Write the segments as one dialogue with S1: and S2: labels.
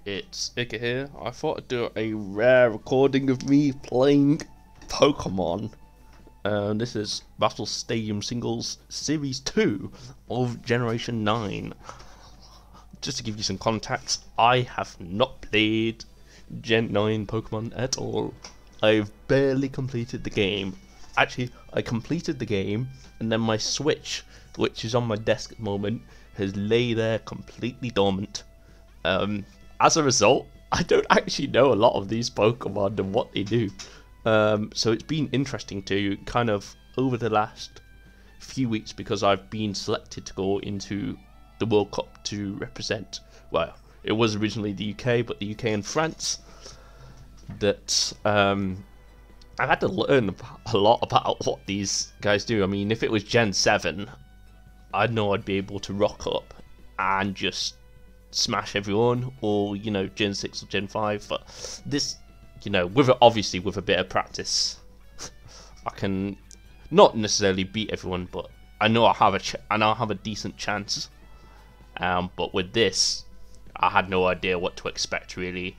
S1: It's Ika here. I thought I'd do a rare recording of me playing Pokemon. This is Battle Stadium Singles Series 2 of Generation 9. Just to give you some context, I have not played Gen 9 Pokemon at all. I've barely completed the game. Actually, I completed the game, and then my Switch, which is on my desk at the moment, has lay there completely dormant. As a result, I don't actually know a lot of these Pokemon and what they do. So it's been interesting to kind of, over the last few weeks, because I've been selected to go into the World Cup to represent, well, it was originally the UK, but the UK and France, that I've had to learn a lot about what these guys do. I mean, if it was Gen 7, I know I'd be able to rock up and just smash everyone, or, you know, Gen 6 or Gen 5, but this, you know, obviously with a bit of practice, I can not necessarily beat everyone, but I know I have a decent chance. But with this, I had no idea what to expect, really.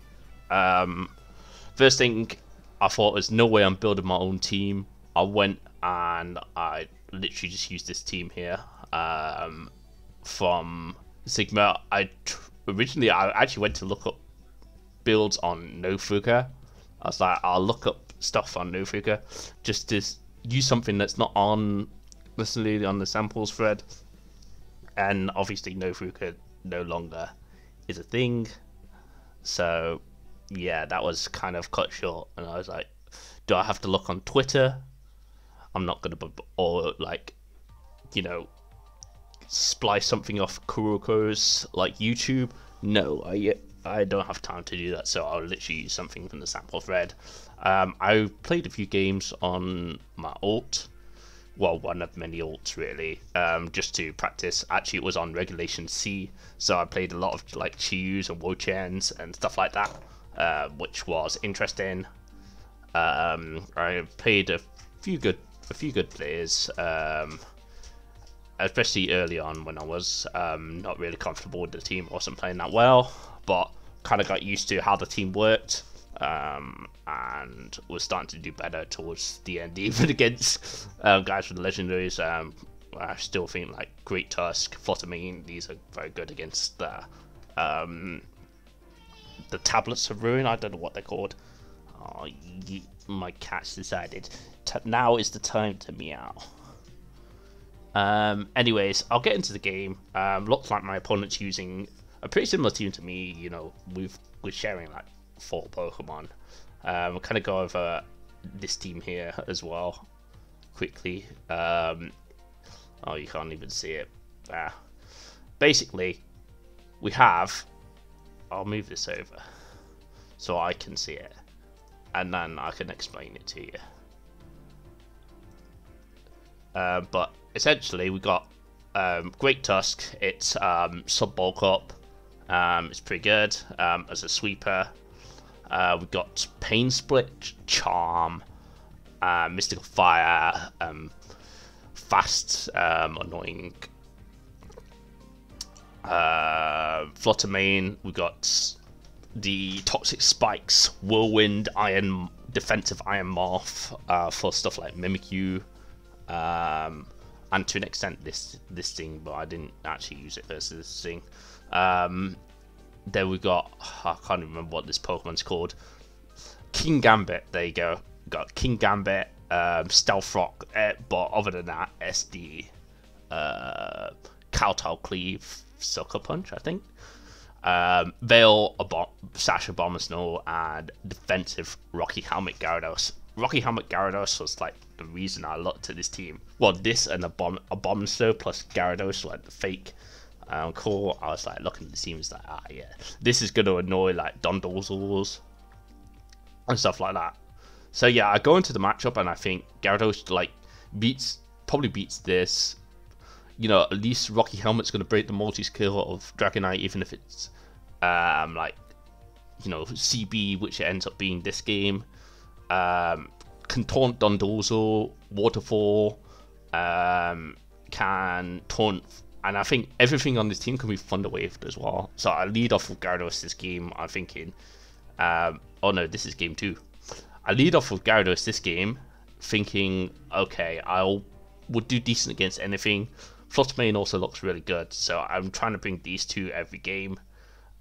S1: First thing I thought was, no way I'm building my own team. I went and I literally just used this team here from Sigma. Originally I actually went to look up builds on Nofuka. I was like, I'll look up stuff on Nofuka just to use something that's not on necessarily on the samples thread. And obviously Nofuka no longer is a thing, so yeah, that was kind of cut short. And I was like, do I have to look on Twitter? I'm not gonna, or like, you know, splice something off Kuroko's like YouTube. No, I don't have time to do that, so I'll literally use something from the sample thread. I played a few games on my alt, well, one of many alts really, just to practice. Actually, it was on Regulation C, so I played a lot of like Chiyus and Wochens and stuff like that, which was interesting. I played a few good players, especially early on when I was not really comfortable with the team. I wasn't playing that well, but kind of got used to how the team worked, and was starting to do better towards the end, even against guys from the legendaries. I still think like Great Tusk, Flottamine, these are very good against the Tablets of Ruin. I don't know what they're called. Oh, my cat's decided now is the time to meow. Anyways, I'll get into the game. Looks like my opponent's using a pretty similar team to me. You know, we're sharing like 4 Pokemon. We'll kind of go over this team here as well quickly. Oh, you can't even see it. Basically, we have. I'll move this over so I can see it, and then I can explain it to you. But essentially, we got Great Tusk. It's sub bulk up. It's pretty good as a sweeper. We've got Pain Split, Charm, Mystical Fire, Fast, Annoying, Fluttermane. We've got the Toxic Spikes, Whirlwind, Defensive Iron Morph for stuff like Mimikyu. And to an extent this thing, but I didn't actually use it versus this thing. Then we got, I can't remember what this Pokemon's called. King Gambit, there you go. Got King Gambit, Stealth Rock, but other than that, SD, Kowtow Cleave, Sucker Punch, I think. Veil, Sash Abomasnow, and Defensive Rocky Helmet Gyarados. Rocky Helmet Gyarados was like the reason I looked at this team. Well, this and Abomasnow plus Gyarados, like the fake cool. I was like looking at the team, it's like, yeah, this is gonna annoy like Dondozzles and stuff like that. So yeah, I go into the matchup and I think Gyarados like probably beats this. You know, at least Rocky Helmet's gonna break the multi-skill of Dragonite, even if it's like, you know, CB, which it ends up being this game. Can taunt Dondozo, Waterfall, can taunt And I think everything on this team can be thunder waved as well. So I lead off with Gyarados this game. I'm thinking, oh no, this is game 2. I lead off with Gyarados this game, thinking, okay, would do decent against anything. Fluttermane also looks really good, so I'm trying to bring these two every game.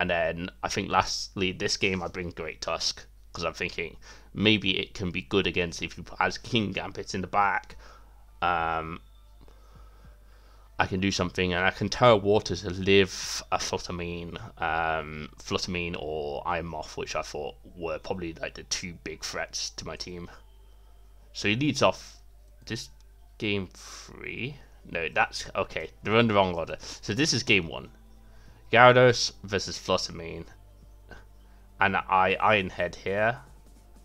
S1: And then I think lastly, this game I bring Great Tusk, because I'm thinking maybe it can be good against if you has King Gambit in the back. I can do something, and I can Terra Water to live a Fluttermane or Iron Moth, which I thought were probably like the 2 big threats to my team. So he leads off this game 3. No, that's okay. They're in the wrong order. So this is game 1. Gyarados versus Fluttermane, and I Iron Head here.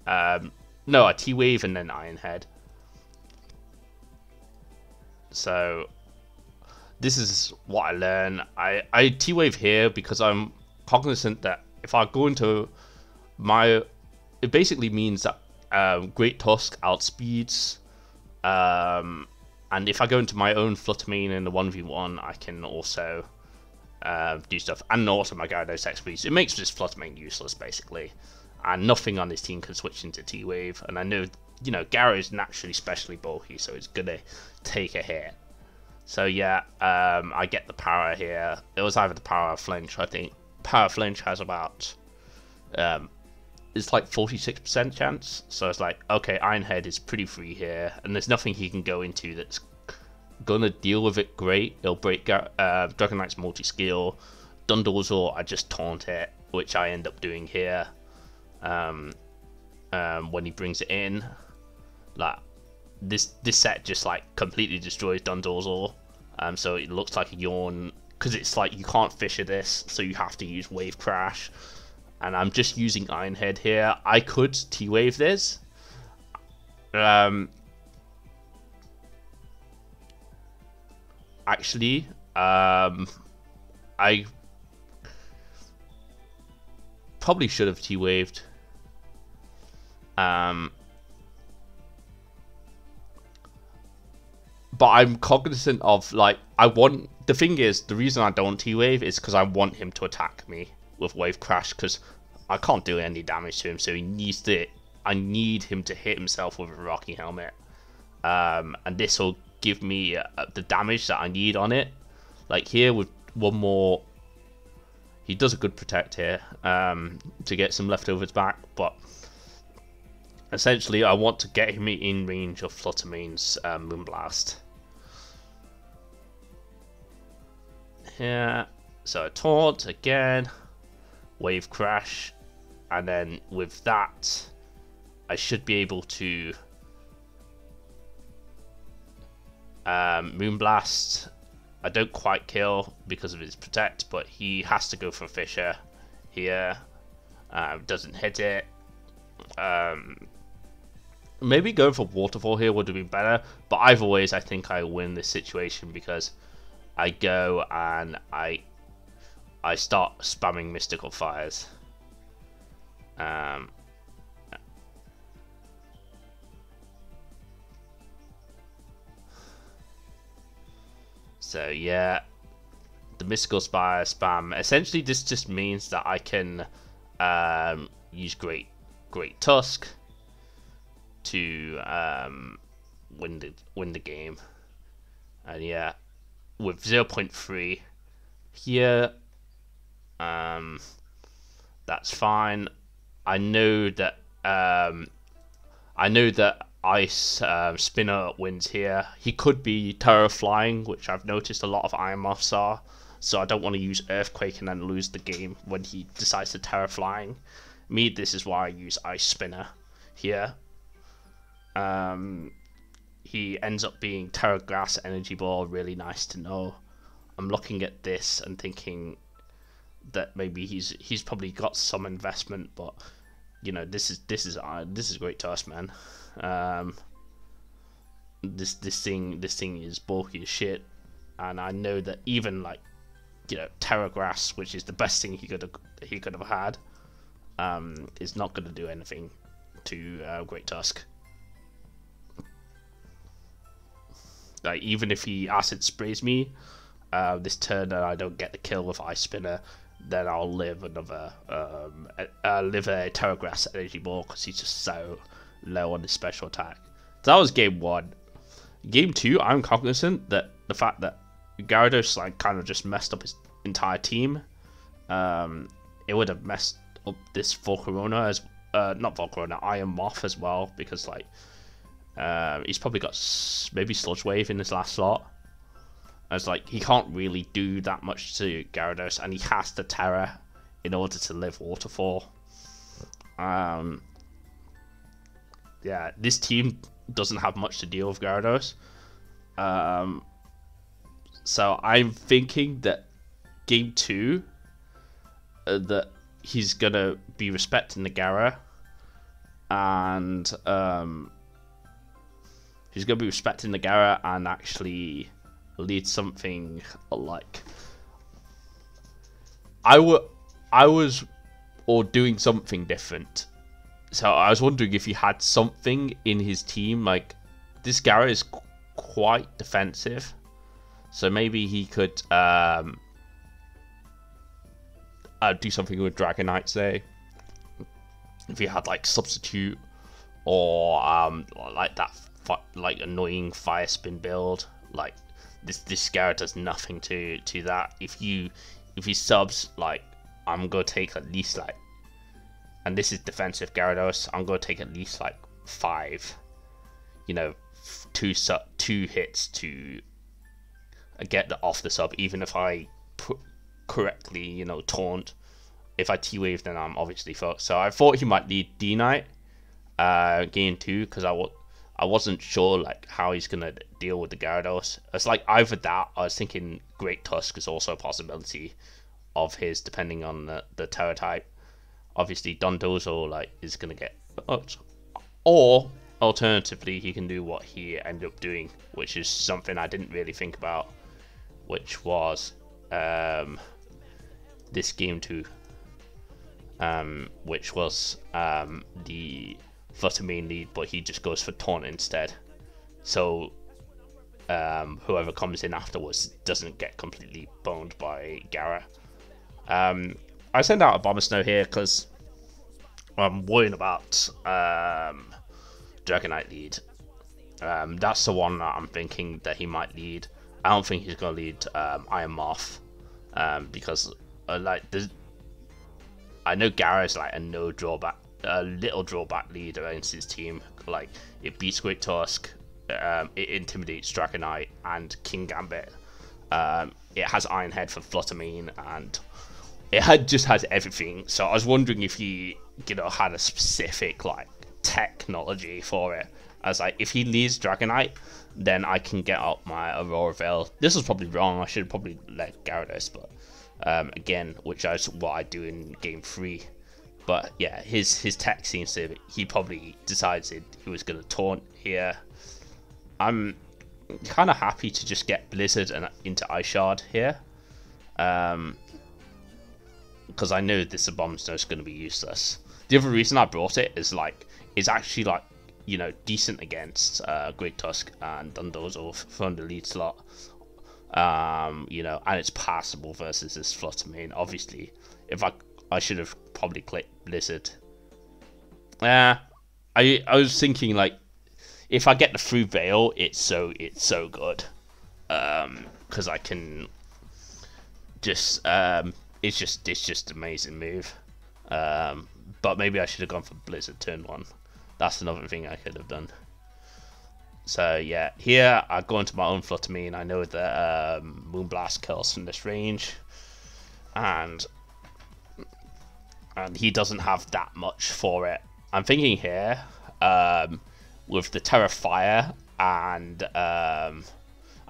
S1: No, I T-Wave and then Iron Head. So this is what I learn. I T-Wave here because I'm cognizant that if I go into my... It basically means that Great Tusk outspeeds. And if I go into my own Fluttermane in the 1v1, I can also do stuff. And also my Gyarados XPs. It makes this Fluttermane useless, basically. And nothing on this team can switch into T-Wave. And I know, you know, Gyaro is naturally specially bulky, so it's going to take a hit. So yeah, I get the power here. It was either the power of flinch, I think. Power flinch has about, it's like 46% chance. So it's like, okay, Iron Head is pretty free here, and there's nothing he can go into that's gonna deal with it great. It'll break Dragonite's multi-skill. Dundalzor, I just taunt it, which I end up doing here. When he brings it in, like, this set just like completely destroys Dundalzor, so it looks like a yawn because it's like you can't fisher this, so you have to use Wave Crash. And I'm just using Iron Head here. I could T-Wave this. Actually, I probably should have T-Waved. But I'm cognizant of, like, the thing is, the reason I don't T-Wave is because I want him to attack me with Wave Crash, because I can't do any damage to him, so I need him to hit himself with a Rocky Helmet. And this will give me the damage that I need on it. Like here with one more, he does a good protect here to get some leftovers back, but essentially I want to get him in range of Fluttermane's Moonblast. Here, so taunt again, Wave Crash, and then with that I should be able to Moonblast. I don't quite kill because of his protect, but he has to go for Fisher here. Doesn't hit it. Maybe going for Waterfall here would have been better, but either ways I think I win this situation because I go and I start spamming Mystical Fires. So yeah, the Mystical Spire spam. Essentially, this just means that I can use Great Tusk to win the game. And yeah, with 0.3 here, that's fine. I know that Ice Spinner wins here. He could be Terra Flying, which I've noticed a lot of Iron Moths are, so I don't want to use Earthquake and then lose the game when he decides to Terra Flying. This is why I use Ice Spinner here. He ends up being Terra Grass Energy Ball, really nice to know. I'm looking at this and thinking that maybe he's probably got some investment, but you know, this is Great Tusk, man. This thing is bulky as shit, and I know that even like, you know, Terra Grass, which is the best thing he could have had, is not going to do anything to Great Tusk. Like even if he acid sprays me, this turn and I don't get the kill with Ice Spinner, then I'll live another live a Terragrass Energy Ball because he's just so low on his special attack. So that was game 1. Game 2, I'm cognizant that the fact that Gyarados like kind of just messed up his entire team. It would have messed up this Volcarona as not Volcarona, Iron Moth as well, because like he's probably got maybe Sludge Wave in his last slot. As like he can't really do that much to Gyarados, and he has to Terra in order to live Waterfall. Yeah, this team doesn't have much to deal with Gyarados. So I'm thinking that game 2, that he's gonna be respecting the Gyara, and he's gonna be respecting the Gyara and actually lead something like I was or doing something different. So I was wondering if he had something in his team, like this Gyara is quite defensive, so maybe he could do something with Dragonite, say, if he had like Substitute or like that like annoying Fire Spin build. Like this Gyara does nothing to that. If he subs, like I'm gonna take at least like, and this is defensive Gyarados, I'm gonna take at least like 5, you know, 2 hits to get off the sub, even if I put correctly, you know, taunt. If I T-Wave, then I'm obviously fucked. So I thought he might lead D-Knight game 2, because I wasn't sure like how he's gonna deal with the Gyarados. It's like either that, I was thinking Great Tusk is also a possibility of his, depending on the Terra type. Obviously Dondozo like is gonna get fucked, or alternatively he can do what he ended up doing, which is something I didn't really think about, which was this game 2, which was the Flutter main lead, but he just goes for taunt instead, so whoever comes in afterwards doesn't get completely boned by Gyara. I send out a Bomber Snow here because I'm worrying about Dragonite lead. That's the one that I'm thinking that he might lead. I don't think he's going to lead Iron Moth, because like I know Gyara is like a little drawback lead against his team. Like it beats Great Tusk, it intimidates Dragonite and King Gambit. It has Iron Head for Flutter Mane, and it just has everything. So I was wondering if he, you know, had a specific like technology for it. I was like, if he leads Dragonite, then I can get out my Aurora Veil. This was probably wrong. I should have probably let Gyarados, but again, which is what I do in game 3. But yeah, his tech seems to, he probably decided he was going to taunt here. I'm kind of happy to just get Blizzard and into Ice Shard here, because I know this Bomb Snow is going to be useless. The other reason I brought it is like, it's actually like, you know, decent against Great Tusk and Dondozo from the lead slot, you know, and it's passable versus this Flutter Mane. Obviously, if I should have probably clicked Blizzard. I was thinking like, if I get the Through Veil, it's so good, because I can just it's just amazing move. But maybe I should have gone for Blizzard turn 1. That's another thing I could have done. So yeah, here I go into my own Flutter Mane. I know that Moonblast kills from this range, and he doesn't have that much for it. I'm thinking here, with the Terra Fire, and I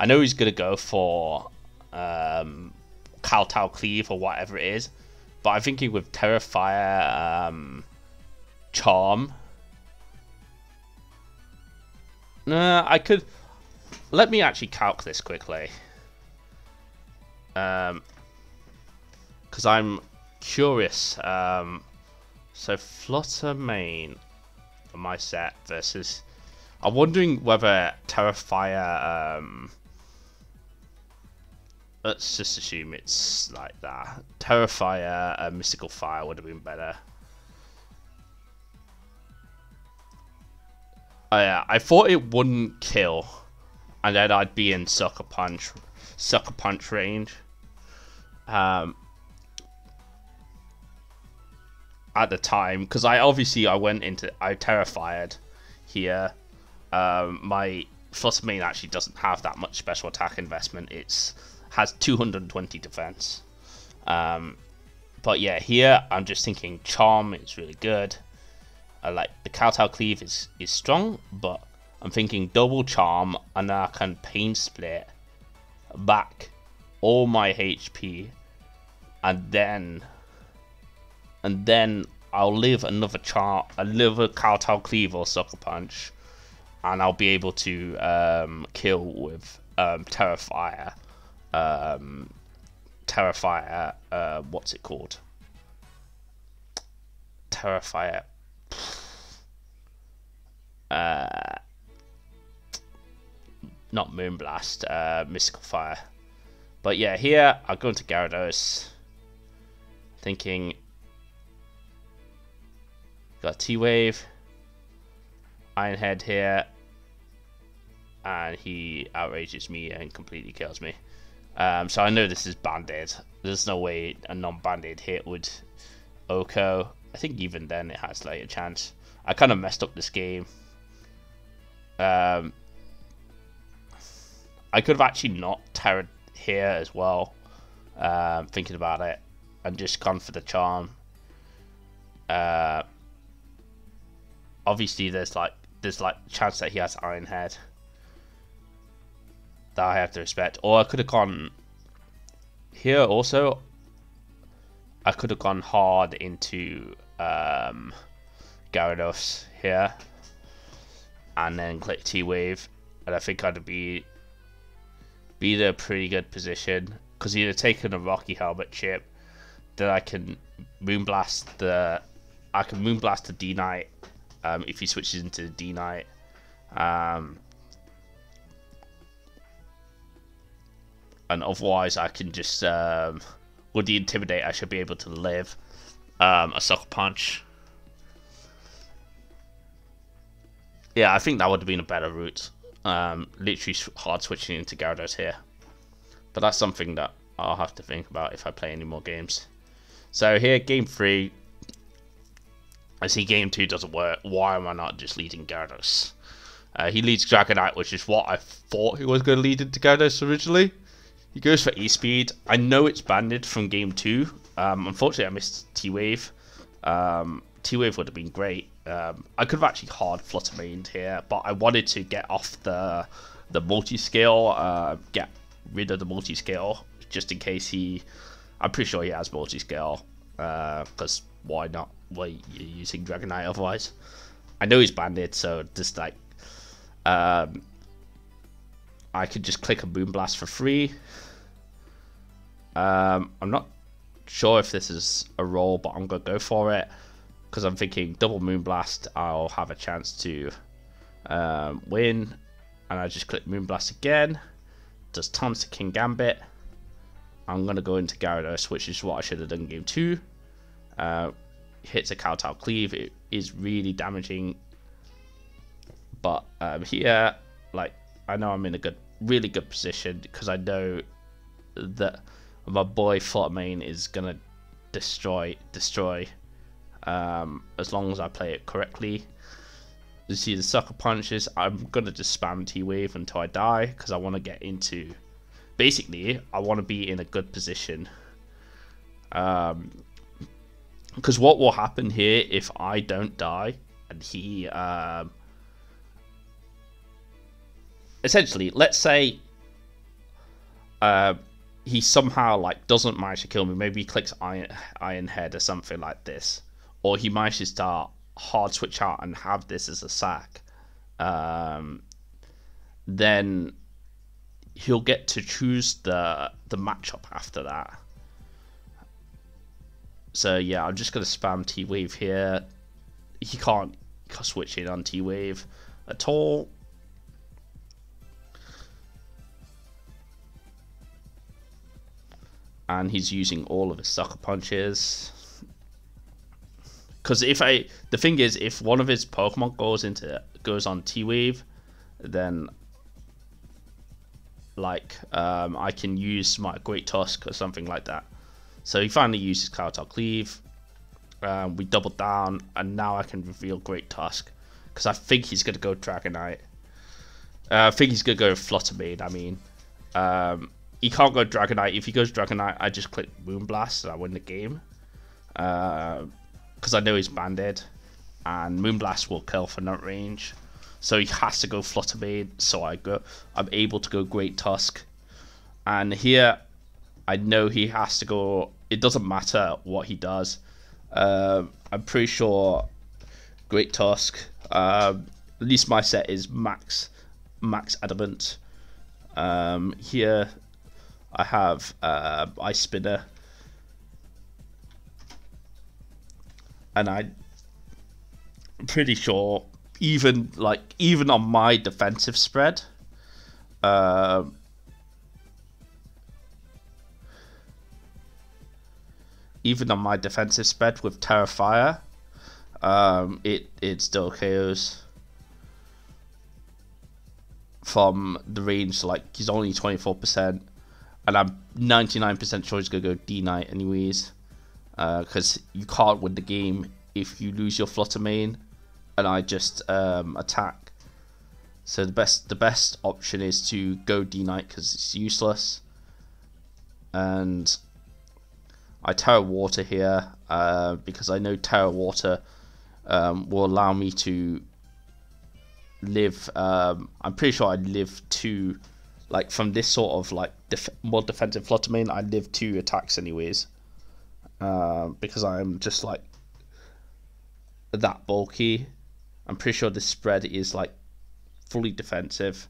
S1: know he's gonna go for Kowtow Cleave or whatever it is, but I'm thinking with Terra Fire, Charm. I could, let me actually calc this quickly, because I'm curious. So Flutter Mane for my set versus, I'm wondering whether Terra Fire let's just assume it's like that. Terrifier, Mystical Fire would have been better. Oh yeah, I thought it wouldn't kill, and then I'd be in Sucker Punch range. At the time, because I Terrified here. My Flutter Mane actually doesn't have that much special attack investment. Has 220 defense. But yeah, here I'm just thinking Charm is really good. Like the Kowtow Cleave is strong, but I'm thinking double Charm, and then I can Pain Split back all my HP, and then I'll live another Kowtow Cleave or Sucker Punch, and I'll be able to kill with Terrifier. What's it called? Terrifier. Not Moonblast, Mystical Fire. But yeah, here I'll go into Gyarados, thinking got T-Wave, Iron Head here, and he outrages me and completely kills me. So I know this is banded. There's no way a non-banded hit would Oko. I think even then it has like a chance. I kind of messed up this game. I could have actually not Terra here as well, thinking about it, and just gone for the Charm. Obviously there's like chance that he has Iron Head that I have to respect. Or I could have gone here also. I could have gone hard into Gyarados here, and then click T-Wave, and I think I'd be in a pretty good position, because either taking a Rocky Helmet chip, then I can Moonblast the D-Knight if he switches into the D-Knight. And otherwise I can just with the Intimidate I should be able to live a Sucker Punch. Yeah, I think that would have been a better route. Literally hard switching into Gyarados here. But that's something that I'll have to think about if I play any more games. So here, game 3. I see game 2 doesn't work. Why am I not just leading Gyarados? He leads Dragonite, which is what I thought he was going to lead into Gyarados originally. He goes for E-Speed. I know it's banded from game 2. Unfortunately, I missed T-Wave. T-Wave would have been great. I could have actually hard Flutter Maned here, but I wanted to get off the multi-scale, get rid of the multi-scale, just in case I'm pretty sure he has multi-scale, because why not? Why you're using Dragonite otherwise? I know he's banded, so just like, I could just click a Moonblast for free. I'm not sure if this is a roll, but I'm gonna go for it, because I'm thinking double Moonblast, I'll have a chance to win, and I just click Moonblast again. Does tons to King Gambit. I'm gonna go into Gyarados, which is what I should have done in game 2. Hits a Kowtow Cleave. It is really damaging, but here, like, I know I'm in a really good position, because I know that my boy Flutter Mane is gonna destroy. As long as I play it correctly. You see the Sucker Punches. I'm gonna just spam T-Wave until I die, because I want to get into. Basically, I want to be in a good position. Because what will happen here if I don't die and he essentially, let's say he somehow like doesn't manage to kill me. Maybe he clicks Iron Head or something like this, or he manages to hard switch out and have this as a sack. Then he'll get to choose the matchup after that. So yeah, I'm just gonna spam T-Wave here. He can't switch in on T-Wave at all. and he's using all of his sucker punches. Because the thing is, if one of his Pokemon goes on T-Wave, then like I can use my Great Tusk or something like that. So he finally uses Cloud Talk Leave. We doubled down, and now I can reveal Great Tusk because I think he's gonna go Dragonite. I think he's gonna go Flutter Mane. I mean, he can't go Dragonite. If he goes Dragonite, I just click Moonblast and I win the game. Because I know he's banded, and Moonblast will kill for nut range, so he has to go Flutter Mane. So I'm able to go Great Tusk, and here I know he has to go. It doesn't matter what he does. I'm pretty sure Great Tusk. At least my set is max Adamant. Here I have Ice Spinner. And I'm pretty sure even on my defensive spread, even on my defensive spread with Terra Fire, it still KOs from the range. Like, he's only 24%, and I'm 99% sure he's gonna go D-Knight anyways. Because you can't win the game if you lose your Flutter Mane, and I just attack. So the best option is to go D-Knight because it's useless, and I Terra Water here because I know Terra Water will allow me to live. I'm pretty sure I live 2, like from this sort of like more defensive Flutter Mane. I live 2 attacks anyways. Because I'm just like that bulky. I'm pretty sure this spread is like fully defensive,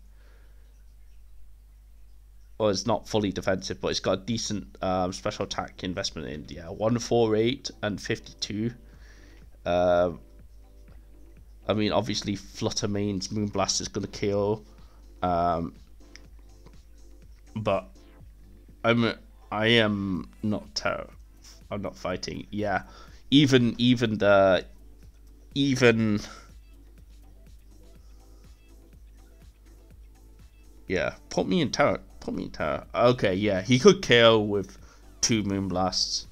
S1: or it's not fully defensive, but it's got a decent special attack investment in. Yeah, 148 and 52. I mean, obviously Flutter Mane's Moonblast is gonna kill, but I am not Terra. I'm not fighting. Yeah, even yeah. Put me in Terra. Okay, yeah. He could KO with 2 Moonblasts.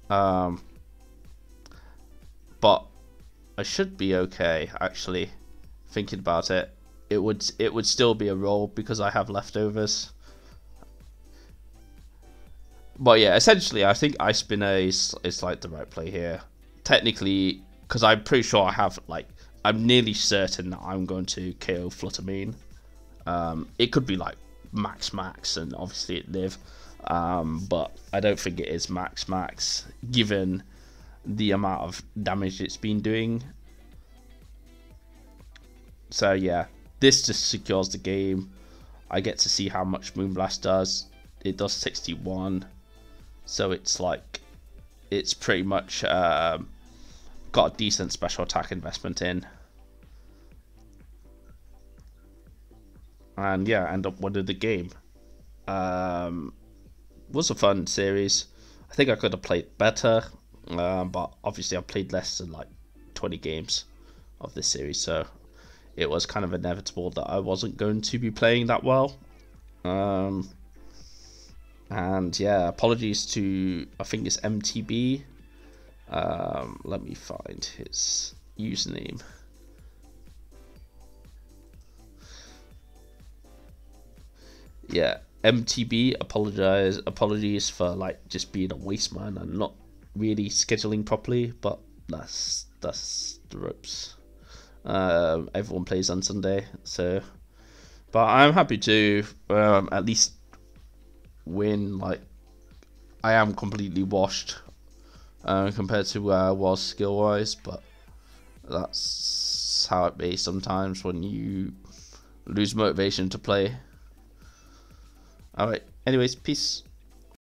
S1: But I should be okay. Actually, thinking about it, it would still be a roll because I have leftovers. But yeah, essentially, I think Ice Spinner is like the right play here. Technically, because I'm pretty sure I'm nearly certain that I'm going to KO Flutter Mane. It could be like max, and obviously it live. But I don't think it is max, given the amount of damage it's been doing. So yeah, this just secures the game. I get to see how much Moonblast does. It does 61. So it's pretty much got a decent special attack investment in, and yeah, end up winning the game. Was a fun series. I think I could have played better, but obviously I played less than like 20 games of this series, so it was kind of inevitable that I wasn't going to be playing that well. And yeah, apologies to, I think it's MTB. Let me find his username. Yeah, MTB. Apologies for like just being a waste man and not really scheduling properly, but that's the ropes. Everyone plays on Sunday, so. But I'm happy to at least win. Like, I am completely washed compared to where I was skill wise, but that's how it be sometimes when you lose motivation to play. Alright, anyways, peace.